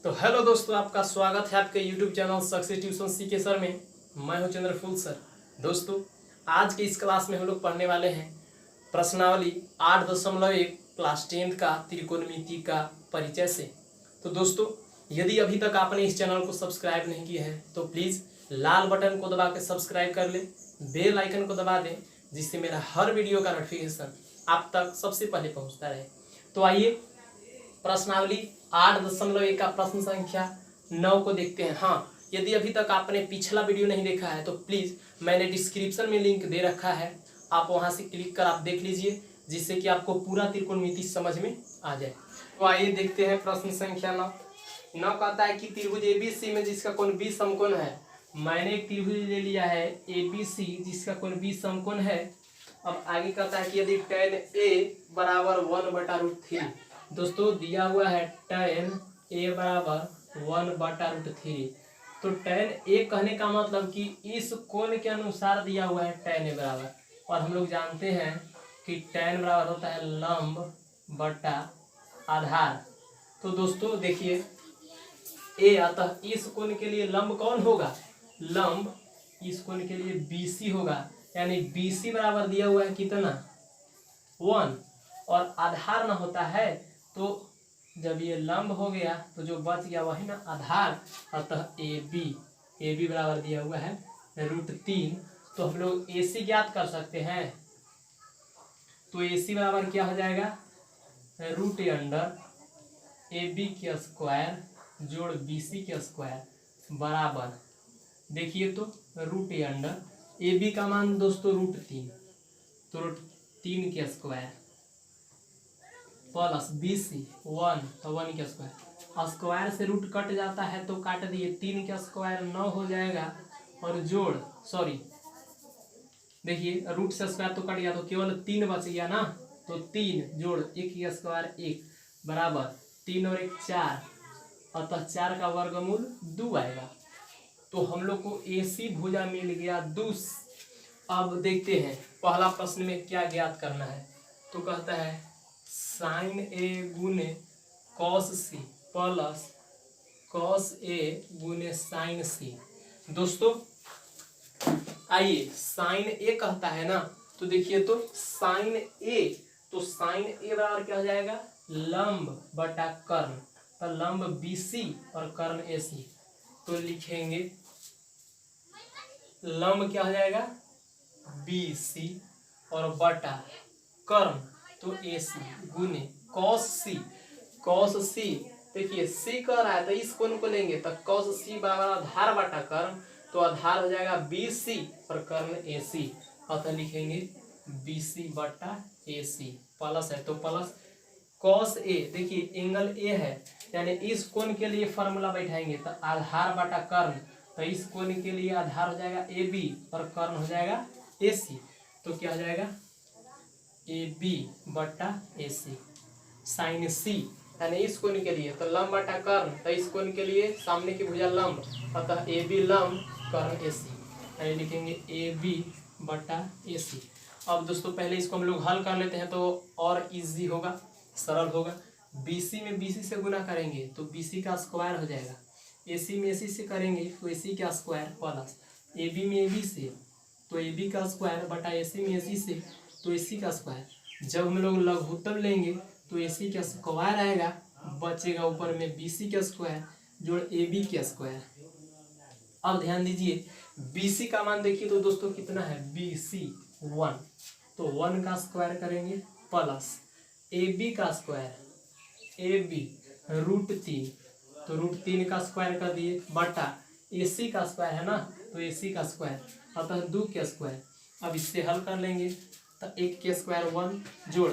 तो हेलो दोस्तों, आपका स्वागत है आपके YouTube channel success tuition CK sir में। मैं हूं चंद्रफूल सर। दोस्तों, आज के इस क्लास में हम लोग पढ़ने वाले हैं प्रश्नावली 8.1 क्लास 10 का त्रिकोणमिति का परिचय से। तो दोस्तों, यदि अभी तक आपने इस चैनल को सब्सक्राइब नहीं किया है तो प्लीज़ लाल बटन को दबा के सब्सक्राइब कर ले, बेल आइकन को दबा दें, जिससे मेरा हर वीडियो का नोटिफिकेशन आप तक सबसे पहले पहुंचता रहे। तो आइए प्रश्नावली 8.1 का प्रश्न संख्या 9 को देखते हैं। हाँ, यदि अभी तक आपने पिछला वीडियो नहीं देखा है तो प्लीज़ मैंने डिस्क्रिप्शन में लिंक दे रखा है, आप वहां से क्लिक कर आप देख लीजिए, जिससे कि आपको पूरा त्रिकोणमिति समझ में आ जाए। तो आइए देखते हैं प्रश्न संख्या 9। 9 कहता है कि त्रिभुज ABC में जिसका कोण 20 समकोण है। मैंने एक त्रिभुज ले लिया है ABC जिसका कोण 20 समकोण है। अब आगे कहता है कि यदि tan A बराबर 1/√3। दोस्तों, दिया हुआ है tan A बराबर 1/√3। तो tan A कहने का मतलब कि इस कोण के अनुसार दिया हुआ है tan A बराबर, और हम लोग जानते हैं कि tan बराबर होता है लंब बटा आधार। तो दोस्तों देखिए A, अतः इस कोण के लिए लंब कौन होगा? लंब इस कोण के लिए BC होगा, यानी BC बराबर दिया हुआ है कितना? 1, और आधार ना होता है तो जब ये लंब हो गया तो जो बच गया वही ना आधार, अतः AB बराबर दिया हुआ है √3। तो हम लोग AC ज्ञात कर सकते हैं। तो AC बराबर क्या हो जाएगा? √AB के स्क्वायर जोड़ BC के स्क्वायर बराबर, देखिए तो √AB का मान दोस्तों √3, तो √3 के स्क्वायर प्लस BC 1, तो 1 के स्क्वायर। स्क्वायर से रूट कट जाता है तो काट दिए, 3 के स्क्वायर 9 हो जाएगा, और जोड़ देखिए रूट से स्क्वायर तो कट गया तो केवल 3 बच गया ना, तो 3 जोड़ 1 के स्क्वायर 1 बराबर 3 और 1 4, अतः 4 का वर्गमूल 2 आएगा। तो हम लोग को AC भुजा मिल गया 2। अब देखते हैं पहला प्रश्न में क्या ज्ञात करना है। तो कहता है sin A गुने cos C plus cos A गुने sin C। दोस्तों आइए, sin A कहता है ना, तो देखिए तो sin A, तो sin A बराबर क्या हो जाएगा? लंब बटा कर्ण, तो लंब BC और कर्ण AC। तो लिखेंगे लंब क्या हो जाएगा? BC और बटा कर्ण तो AC गुने cos C। देखिए C कह रहा है तो इस कोण को लेंगे तो cos C बराबर आधार बटा कर्ण, तो आधार हो जाएगा BC और कर्ण AC, अतः लिखेंगे BC बटा AC प्लस है तो प्लस cos A। देखिए एंगल A है, यानी इस कोण के लिए फॉर्मूला बैठाएंगे तो आधार बटा कर्ण, तो इस कोण के लिए आधार हो जाएगा AB और कर्ण हो जाएगा AC। तो क्या हो जाएगा? AB बटा AC sin C, यानी इस कोण के लिए तो लंब बटा कर्ण, तो इस कोण के लिए सामने की भुजा लंब, अतः AB लंब कर्ण AC, यानी लिखेंगे AB बटा AC। अब दोस्तों पहले इसको हम लोग हल कर लेते हैं तो और इजी होगा, सरल होगा। BC में BC से गुना करेंगे तो BC का स्क्वायर हो जाएगा, AC में AC से करेंगे तो AC का स्क्वायर प्लस AB में AB से तो AB का स्क्वायर बटा AC में AC से तो AC का स्क्वायर। जब हम लोग लघुत्तम लेंगे तो AC का स्क्वायर आएगा, बचेगा ऊपर में BC का स्क्वायर जोड़ AB का स्क्वायर। अब ध्यान दीजिए BC का मान देखिए तो दोस्तों कितना है? BC 1, तो 1 का स्क्वायर करेंगे प्लस AB का स्क्वायर AB √3, तो √3 का स्क्वायर कर दिए बटा AC का स्क्वायर है ना, तो AC का स्क्वायर, अतः 2 के स्क्वायर। अब इससे हल कर लेंगे तो 1 के स्क्वायर 1 जोड़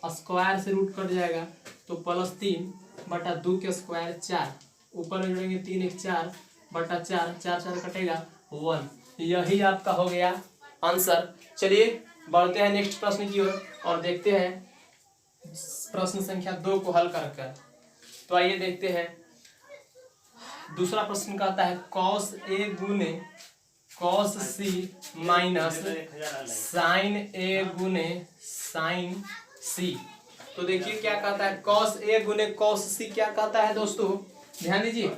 स्क्वायर से रूट कट जाएगा तो प्लस 3 बटा 2 के स्क्वायर 4, ऊपर में जोड़ेंगे 3 1 4 बटा 4, 4 4 कटेगा 1। यही आपका हो गया आंसर। चलिए बढ़ते हैं नेक्स्ट प्रश्न की ओर और देखते हैं प्रश्न संख्या 2 को हल कर। तो आइए देखते हैं। दूसरा प्रश्न कहता है cos A गुने cos C minus sin A गुने sin C। तो देखिए क्या कहता है cos A गुने cos C क्या कहता है दोस्तों? ध्यान दीजिए,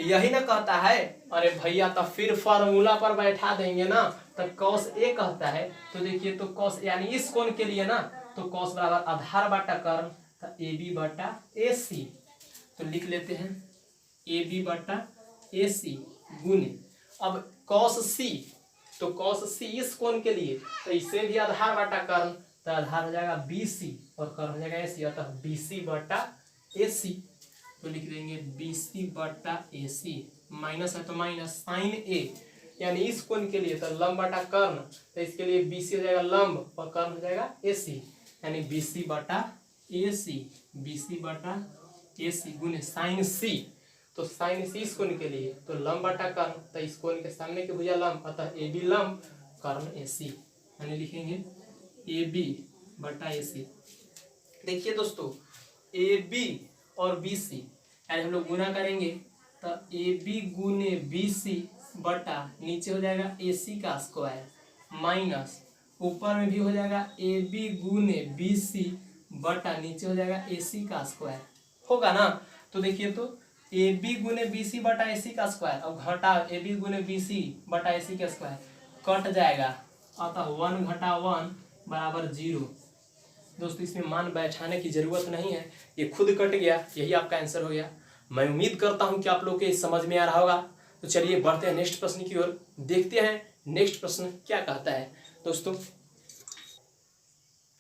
यही ना कहता है। अरे भैया तो फिर फॉर्मूला पर बैठा देंगे ना, तो कॉस ए कहता है। तो देखिए तो कॉस यानी इस कोण के लिए ना, तो कॉस बराबर आधार बटा कर्म, तो ए बी बटा ए सी। तो लिख लेते हैं ए बी बटा ए सी गुने, अब कॉस सी, तो कॉस सी इस कोण के लिए, तो इसे भी आधार बटा कर्म, तो आधार हो जाएगा बी सी और कर्म हो जाएगा ए सी, अतः बी सी बटा ए सी। तो लिख देंगे बी सी बटा ए सी, माइनस है तो माइनस साइन ए, यानी इस कोण के लिए तो लंब बटा कर्ण, तो इसके लिए बी सी हो जाएगा लंब और कर्ण हो जाएगा ए सी, यानी बी सी बटा ए सी, बी सी बटा ए सी गुने साइन सी। तो साइन सी इस कोण के लिए, तो लंब बटा कर्ण, तो इस कोण के सामने की भुजा लंब, अतः ए बी लंब कर्ण ए सी, यानी लिखेंगे ए बी बटा ए सी। देखिए दोस्तों, ए बी और बी सी यानी हम लोग गुना करेंगे, तो ए बी गुने बी सी बटा नीचे हो जाएगा ए सी का स्क्वायर, माइनस ऊपर में भी हो जाएगा ए बी गुने बी सी बटा नीचे हो जाएगा ए सी का स्क्वायर, होगा ना। तो देखिए तो ए बी गुने बी सी बटा ए सी का स्क्वायर, अब घटा ए बी गुने बी सी बटा ए सी का स्क्वायर कट जाएगा, अतः 1 घटा 1 बराबर 0। दोस्तों इसमें मान बैठाने की जरूरत नहीं है, ये खुद कट गया, यही आपका आंसर हो गया। मैं उम्मीद करता हूं कि आप लोग के समझ में आ रहा होगा। तो चलिए बढ़ते हैं नेक्स्ट प्रश्न की ओर, देखते हैं नेक्स्ट प्रश्न क्या कहता है दोस्तों।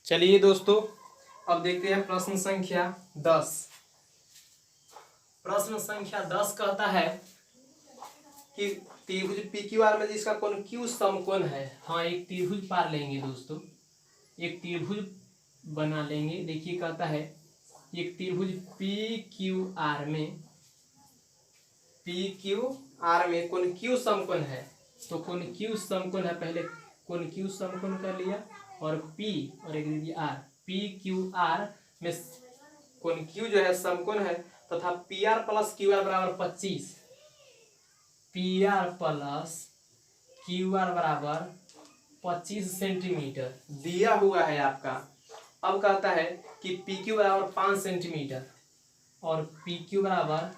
चलिए दोस्तों अब देखते हैं प्रश्न संख्या 10। प्रश्न संख्या 10 कहता है कि त्रिभुज पी क्यू आर में जिसका कोण क्यू समकोण है। हाँ, एक त्रिभुज पार लेंगे दोस्तों, एक त्रिभुज बना लेंगे। देखिए कहता है एक त्रिभुज पी क्यू आर में, पी क्यू आर में कोण क्यू समकोण है। तो कोण क्यू समकोण है, पहले कोण क्यू समकोण कर लिया और पी और एक दीजिए आर, पी क्यू आर में कोण क्यू जो है समकोण है, तथा P R plus Q are बराबर 25, P R plus Q are बराबर 25 सेंटीमीटर दिया हुआ है आपका। अब कहता है कि पी क्यू बराबर 5 सेंटीमीटर और पी क्यू बराबर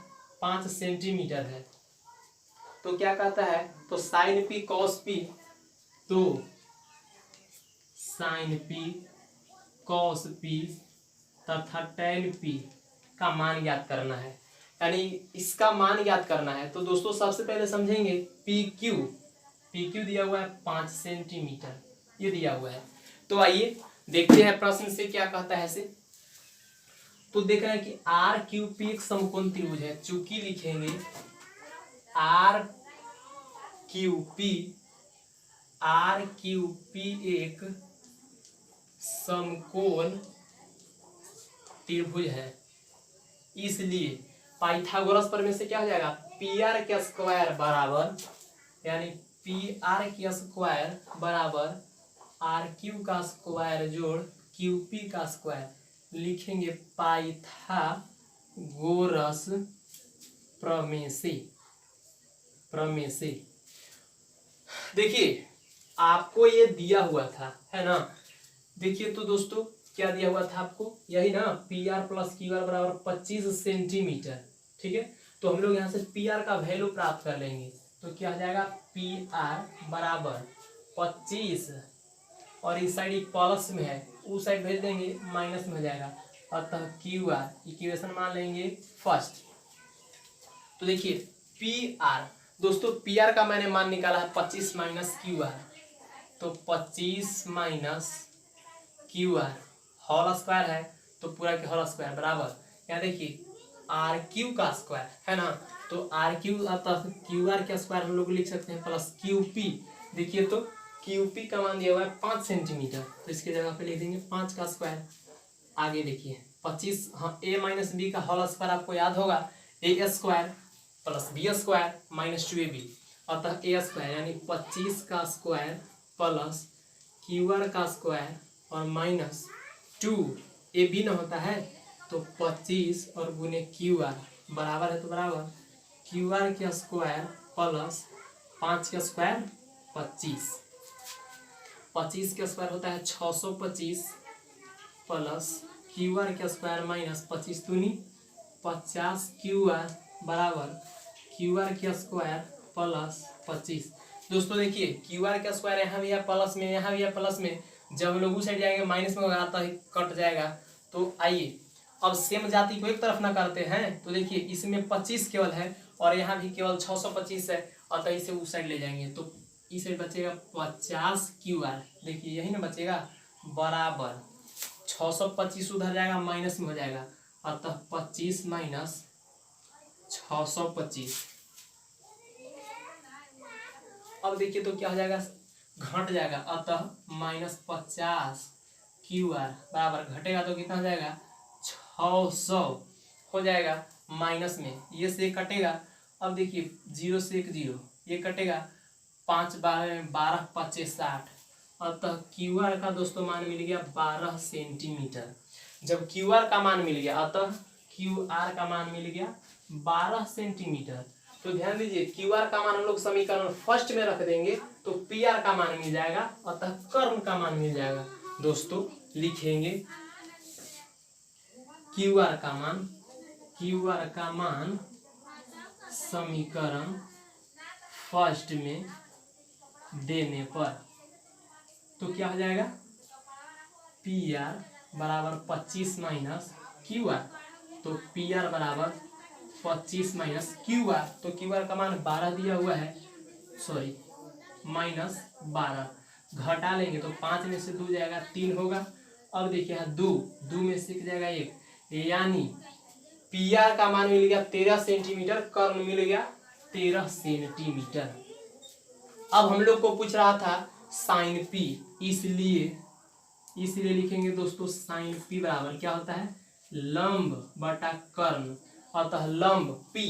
5 सेंटीमीटर है। तो क्या कहता है, तो साइन पी कॉस पी, तो साइन पी कॉस पी तथा टेन पी का मान ज्ञात करना है, यानी इसका मान ज्ञात करना है। तो दोस्तों सबसे पहले समझेंगे पी क्यू दिया हुआ है 5 सेंटीमीटर, ये दिया हुआ है। तो आइए देखते हैं प्रश्न से क्या कहता है इसे। तो देख रहे हैं कि आर क्यू पी एक समकोण त्रिभुज है, चूंकि लिखेंगे आर क्यू पी एक समकोण त्रिभुज है, इसलिए पाइथागोरस प्रमेय से क्या हो जाएगा, पी आर के स्क्वायर बराबर, यानी पी आर के स्क्वायर बराबर आर क्यू का स्क्वायर जोड़ क्यू पी का स्क्वायर, लिखेंगे पाइथागोरस प्रमेय से। देखिए आपको ये दिया हुआ था, है ना। देखिए तो दोस्तों क्या दिया हुआ था आपको, यही ना, P R plus Q are बराबर 25 सेंटीमीटर। ठीक है, तो हम लोग यहाँ से पी आर का वैल्यू प्राप्त कर लेंगे। तो क्या हो जाएगा, पी आर बराबर 25 और इस साइड प्लस में है, उस साइड भेज देंगे माइनस में हो जाएगा, अतः क्यू आर इक्वेशन मान लेंगे फर्स्ट। तो देखिए पी आर, दोस्तों पी आर का मैंने मान निकाला है 25 माइनस क्यू आर, तो 25 minus q r whole square है, तो पूरा के होल स्क्वायर बराबर, यहाँ देखिए आर क्यू का स्क्वायर है ना, तो आर क्यू अतः क्यू आर का स्क्वायर हम लोग लिख सकते हैं प्लस क्यू पी। देखिए तो क्यू पी का मान दिया हुआ है 5 सेंटीमीटर, तो इसके जगह पे लिख देंगे 5 का स्क्वायर। आगे देखिए 25, हाँ ए माइनस बी का होल स्क्वायर आपको याद होगा, A square plus B square minus 2ab, अतः ए स्क्वायर यानी 25 का स्क्वायर प्लस क्यू आर का स्क्वायर और माइनस 2ab न होता है, तो 25 और गुने क्यू आर बराबर है, तो बराबर क्यू आर का स्क्वायर प्लस 5 का स्क्वायर 25, 25 का स्क्वायर होता है 625 प्लस क्यू आर का स्क्वायर माइनस 25 दूनी 50 क्यू आर बराबर क्यू आर का स्क्वायर प्लस 25। दोस्तों देखिए क्यू आर का स्क्वायर यहाँ भी है प्लस में, यहाँ भी है प्लस में, जब लोग उस साइड जाएंगे माइनस में होगा तो कट जाएगा। तो आइए अब सेम जाति को एक तरफ ना करते हैं, तो देखिए इसमें 25 केवल है और यहाँ भी केवल 625 है, अतः इसे उस साइड ले जाएंगे तो इस साइड बचेगा 50 क्यू आर। देखिए यही ना बचेगा, बराबर 625 उधर जाएगा माइनस में हो जाएगा, अतः 25 माइनस 625। अब देखिए तो क्या हो जाएगा, घट जाएगा, अतः -50 क्यू आर बराबर घटेगा तो कितना हो जाएगा 600 हो जाएगा माइनस में, ये से कटेगा। अब देखिए 0 से 1 0, ये कटेगा 5 12 12 5 60, अतः क्यू आर का दोस्तों मान मिल गया 12 सेंटीमीटर। जब क्यू आर का मान मिल गया, अतः क्यू आर का मान मिल गया 12 सेंटीमीटर। तो ध्यान दीजिए क्यू आर का मान हम लोग समीकरण फर्स्ट में रख देंगे तो पी आर का मान मिल जाएगा, अतः कर्ण का मान मिल जाएगा। दोस्तों लिखेंगे क्यू आर का मान समीकरण फर्स्ट में देने पर तो क्या हो जाएगा, पी आर बराबर 25 माइनस क्यू आर, तो पी आर बराबर 25 माइनस क्यू आर, तो क्यू आर का मान 12 दिया हुआ है, सॉरी -12 घटा लेंगे तो 5 में से 2 जाएगा 3 होगा। अब देखिए यहाँ 2 में से जाएगा 1, यानी पी आर का मान मिल गया 13 सेंटीमीटर, कर्ण मिल गया 13 सेंटीमीटर। अब हम लोग को पूछ रहा था साइन पी, इसलिए लिखेंगे दोस्तों साइन पी बराबर क्या होता है, लंब बटा कर्ण, अतः लंब पी,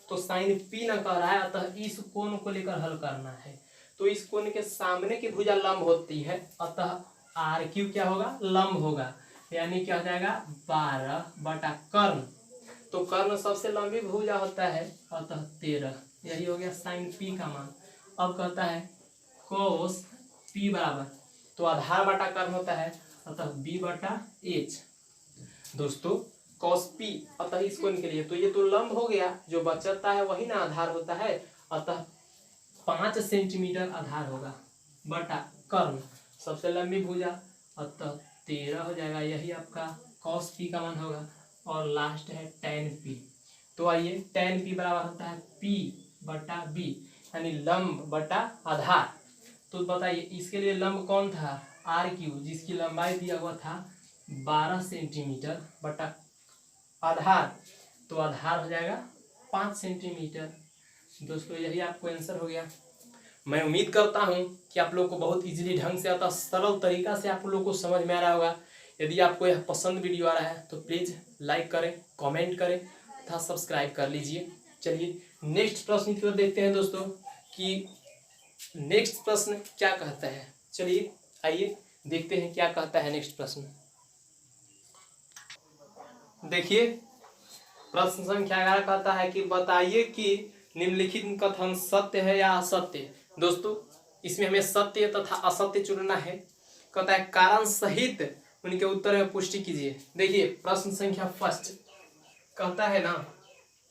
तो साइन पी न कर रहा है, अतः इस कोण को लेकर हल करना है। तो इस कोण के सामने की भुजा लंब होती है, अतः आर क्यू क्या होगा, लंब होगा, यानी क्या हो जाएगा 12 बटा कर्ण, तो कर्ण सबसे लंबी भुजा होता है, अतः 13, यही हो गया साइन पी का मान। अब कहता है कोस पी बराबर, तो आधार बटा कर्ण होता है, अतः बी बटा एच। दोस्तों कॉस पी, अतः इस कोण के लिए तो ये तो लंब हो गया, जो बचता है वही ना आधार होता है, अतः 5 सेंटीमीटर आधार होगा बटा कर्ण सबसे लंबी भुजा, अतः 13 हो जाएगा, यही आपका कॉस पी का मान होगा। और लास्ट है टेन पी, तो आइए टेन पी बराबर होता है पी बटा बी, यानी लंब बटा आधार। तो बताइए इसके लिए लंब कौन था, आर क्यू, जिसकी लंबाई दिया हुआ था 12 सेंटीमीटर बटा आधार, तो आधार हो जाएगा 5 सेंटीमीटर। दोस्तों यही आपको आंसर हो गया। मैं उम्मीद करता हूं कि आप लोग को बहुत इजीली ढंग से अतः सरल तरीका से आप लोग को समझ में आ रहा होगा। यदि आपको यह पसंद वीडियो आ रहा है तो प्लीज़ लाइक करें, कमेंट करें तथा सब्सक्राइब कर लीजिए। चलिए नेक्स्ट प्रश्न की ओर देखते हैं दोस्तों कि नेक्स्ट प्रश्न क्या कहता है। चलिए आइए देखते हैं क्या कहता है नेक्स्ट प्रश्न। देखिए प्रश्न संख्या 11 कहता है कि बताइए कि निम्नलिखित कथन सत्य है या असत्य। दोस्तों इसमें हमें सत्य तथा असत्य चुनना है। कहता है कारण सहित उनके उत्तर में पुष्टि कीजिए। देखिए प्रश्न संख्या फर्स्ट कहता है ना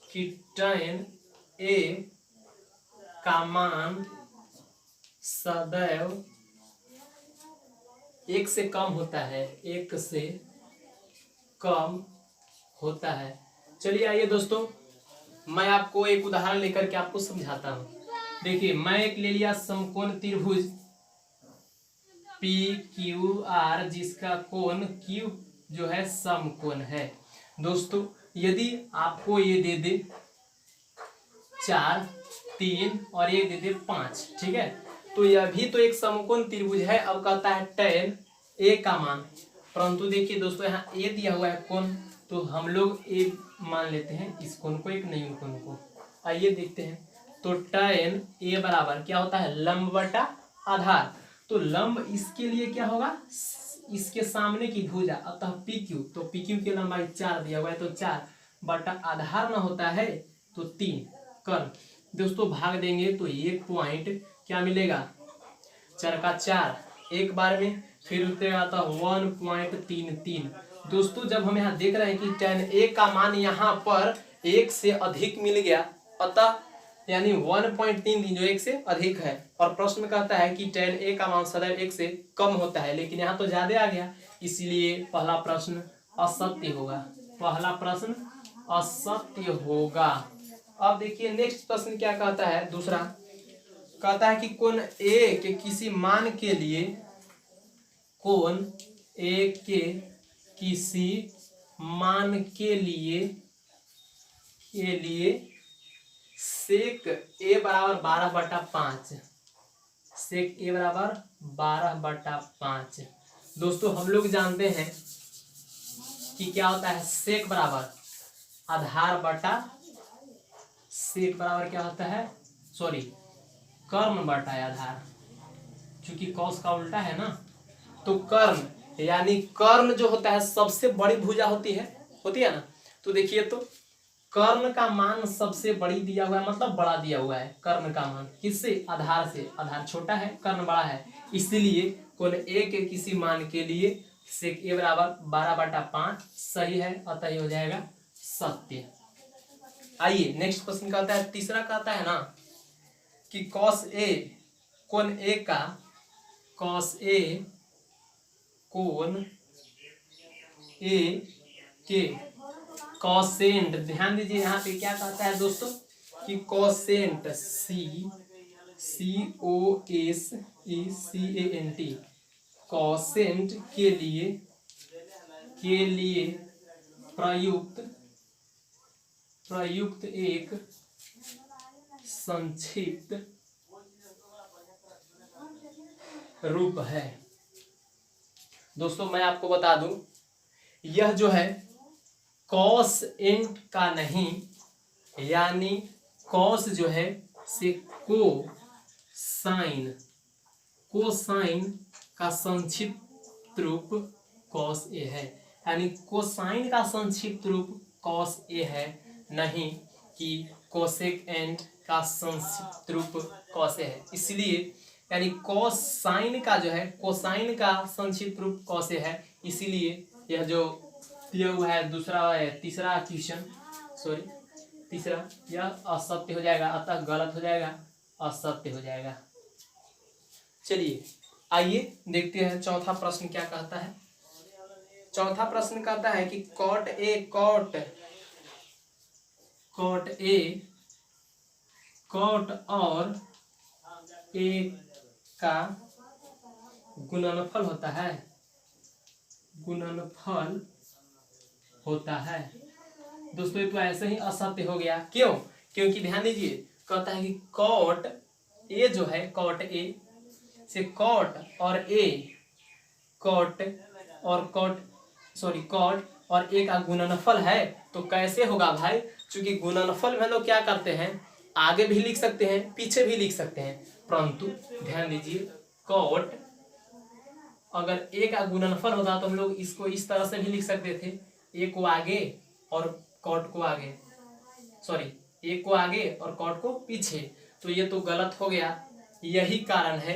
कि tan ए का मान सदैव 1 से कम होता है, 1 से कम होता है। चलिए आइए दोस्तों मैं आपको एक उदाहरण लेकर के आपको समझाता हूँ। देखिए मैं एक ले लिया समकोण त्रिभुज पी क्यू आर, जिसका कोण क्यू जो है समकोण है। दोस्तों यदि आपको ये दे दे 4 3 और ये दे दे 5, ठीक है, तो यह भी तो एक समकोण त्रिभुज है। अब कहता है tan ए का मान, परंतु देखिए दोस्तों यहाँ ए दिया हुआ है कोण, तो हम लोग ए मान लेते हैं इस कोण को, एक नहीं कोण को। आइए देखते हैं। तो tan ए बराबर क्या होता है, लंब बटा आधार। तो लंब इसके लिए क्या होगा, इसके सामने की भुजा, अतः पी क्यू, तो पी क्यू की लंबाई 4 दिया हुआ है, तो 4 बटा आधार न होता है तो 3 कर दोस्तों भाग देंगे तो 1 पॉइंट क्या मिलेगा, 4 का 4 एक बार में, फिर उतरेगा तो 1.33, दोस्तों जब हम यहाँ देख रहे हैं कि tan a का मान यहाँ पर 1 से अधिक मिल गया, अतः यानी 1.33 जो 1 से अधिक है, और प्रश्न में कहता है कि tan a का मान सदैव 1 से कम होता है, लेकिन यहाँ तो ज्यादा आ गया, इसलिए पहला प्रश्न असत्य होगा। पहला प्रश्न असत्य होगा। अब देखिए नेक्स्ट प्रश्न क्या कहता है, दूसरा कहता है कि कोण ए के किसी मान के लिए, कोण ए के किसी मान के लिए सेक ए बराबर 12/5, सेक ए बराबर 12/5। दोस्तों हम लोग जानते हैं कि क्या होता है, सेक बराबर आधार बटा, सेक बराबर क्या होता है, सॉरी कर्ण बटा आधार, क्योंकि कॉस का उल्टा है ना, तो कर्ण यानी कर्ण जो होता है सबसे बड़ी भुजा होती है ना। तो देखिए तो कर्ण का मान सबसे बड़ी दिया हुआ है, मतलब बड़ा दिया हुआ है कर्ण का मान, किससे, आधार से, आधार छोटा है कर्ण बड़ा है, इसलिए कोण ए के किसी मान के लिए सेक ए बराबर 12/5 सही है, अतः ये हो जाएगा सत्य। आइए नेक्स्ट क्वेश्चन कहता है, तीसरा कहता है ना कि कॉस ए, कोण ए का, कॉस ए, कोण ए के कॉसेंट, ध्यान दीजिए यहाँ पे क्या कहता है दोस्तों कि कॉसेंट, COSECANT, कॉसेंट के लिए प्रयुक्त एक संक्षिप्त रूप है। दोस्तों मैं आपको बता दूं, यह जो है कॉस एंट का नहीं, यानी कॉस जो है से कोसाइन का संक्षिप्त रूप कॉस ए है, यानी कोसाइन का संक्षिप्त रूप कॉस ए है, नहीं कि कोसेक एंट का संक्षिप्त रूप कॉस ए है। इसलिए यानी कोसाइन का जो है, कोसाइन का संक्षिप्त रूप कॉस ए है, इसीलिए यह जो दिया हुआ है दूसरा है, तीसरा क्वेश्चन, सॉरी तीसरा, यह असत्य हो जाएगा, अतः गलत हो जाएगा, असत्य हो जाएगा। चलिए आइए देखते हैं चौथा प्रश्न क्या कहता है। चौथा प्रश्न कहता है कि कॉट और ए का गुणनफल होता है। दोस्तों ये तो ऐसे ही असत्य हो गया, क्यों, क्योंकि ध्यान दीजिए कहता है कि कॉट ए जो है, कॉट ए से कॉट और ए का गुणनफल है, तो कैसे होगा भाई, क्योंकि गुणनफल में हम लोग क्या करते हैं, आगे भी लिख सकते हैं पीछे भी लिख सकते हैं, परंतु ध्यान दीजिए कॉट अगर ए का गुणनफल होता तो हम लोग इसको इस तरह से भी लिख सकते थे, ए को आगे और कॉट को आगे, सॉरी ए को आगे और कॉट को पीछे, तो ये तो गलत हो गया। यही कारण है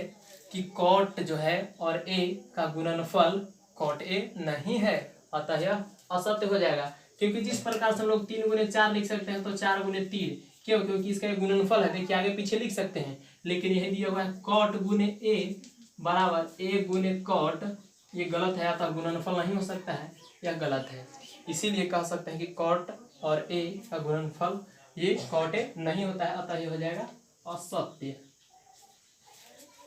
कि कॉट जो है और ए का गुणनफल कॉट ए नहीं है, अतः यह असत्य हो जाएगा। क्योंकि जिस प्रकार से हम लोग 3 × 4 लिख सकते हैं तो 4 × 3, क्यों, क्योंकि इसका एक गुणनफल है, देखिए आगे पीछे लिख सकते हैं, लेकिन यही दिया हुआ है कॉट गुने ए बराबर ए गुने कॉट, ये गलत है, अतः गुणनफल नहीं हो सकता है, यह गलत है। इसीलिए कह सकते हैं कि कॉट और ए का गुणनफल ये कॉट ए नहीं होता है, अतः ये हो जाएगा असत्य।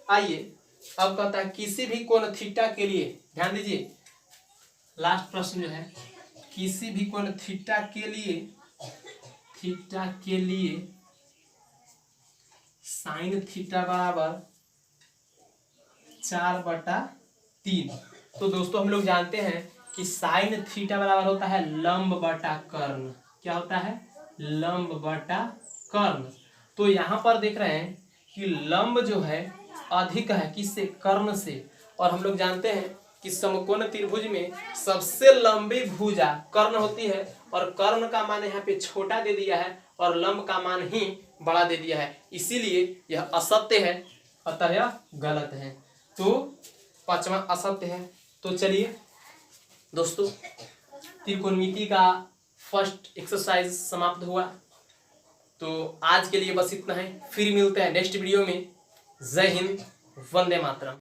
आइए अब कहता है किसी भी कोण थीटा के लिए, ध्यान दीजिए लास्ट प्रश्न जो है, किसी भी कोण थीटा के लिए साइन थीटा बराबर 4/3। तो दोस्तों हम लोग जानते हैं कि साइन थीटा बराबर होता है लंब बटा कर्ण, क्या होता है, लंब बटा कर्ण। तो यहाँ पर देख रहे हैं कि लंब जो है अधिक है किससे, कर्ण से, और हम लोग जानते हैं कि समकोण त्रिभुज में सबसे लंबी भुजा कर्ण होती है, और कर्ण का मान यहाँ पे छोटा दे दिया है और लंब का मान ही बड़ा दे दिया है, इसीलिए यह असत्य है, अतः यह गलत है। तो 5वां असत्य है। तो चलिए दोस्तों त्रिकोणमिति का फर्स्ट एक्सरसाइज समाप्त हुआ। तो आज के लिए बस इतना है, फिर मिलते हैं नेक्स्ट वीडियो में। जय हिंद, वंदे मातरम।